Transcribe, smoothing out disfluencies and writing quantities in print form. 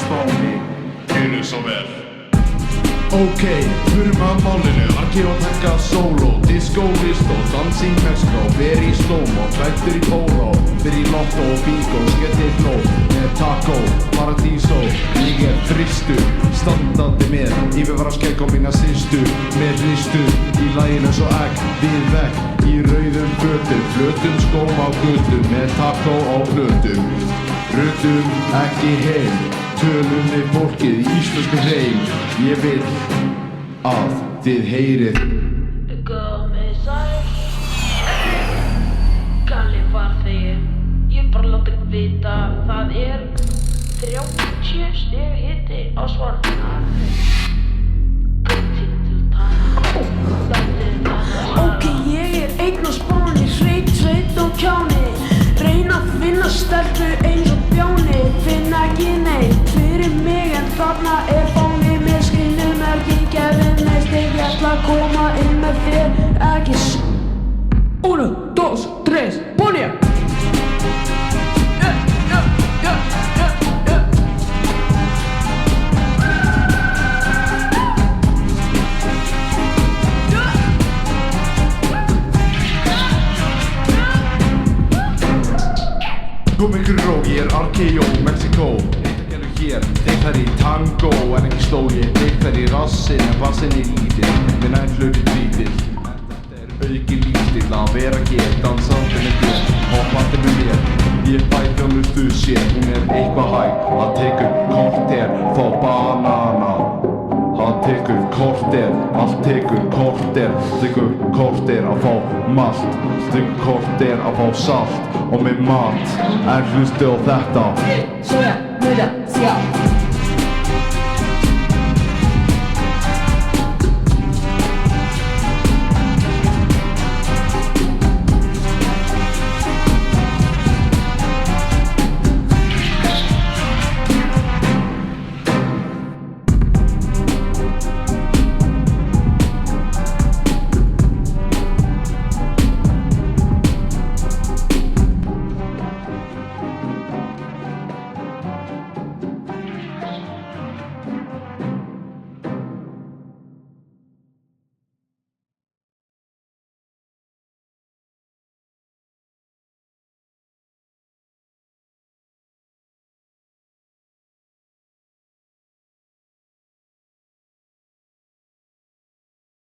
Spáni. Gjörðu svo vel. Ok, förum að málinu, Raki og taka solo, disco, listo, dans í Mexiko, veri í slow-mo, klættur í polo, fyrir í lotto og bingo, skellti fló, með taco, paradiso, ég þristur, standandi með, yfirvara skegg á mína systur, með hristur, í laginu svo egg, við vegg, í rauðum fötum, flötum skóm á götum, með taco á flötum, röddum ekki heim, tölum við fólkið í íslensku hreim, ég vil að þið heyrið. Komið sæl. Kalli farþegi. Ég bara láta ykkur vita að það er 30 stig hiti á Svalbarða. Tími til að taka. Ok, ég er einn á Spáni, hreinn, sveinn og kjáni. Reyna að finna stelpu eins og bjáni. Finn ekki neitt fyrir mig en þarna er fáni með skrifnumerki. Gerðin neitt, ég ætla að koma inn með þér, ekki s... 1, 2, 3, ponja! Kom ykkur ró, ég er RKO, Mexico. Heitar hér, heitar í tango, en ekki sló ég. Heitar í rassinn, en bassinn í lítill. Minn enn hluti tvítill. Þetta er auki lítill að vera hér, dansandi með þér, hoppandi með mér. Ég fæ þjónustu sér, hún er eitthvað hæg. Hann tekur korter, fá banana. Hann tekur korter, allt tekur korter. Tekur korter að fá malt. Tekur korter að fá salt. Og með mat, en hlustu á þetta.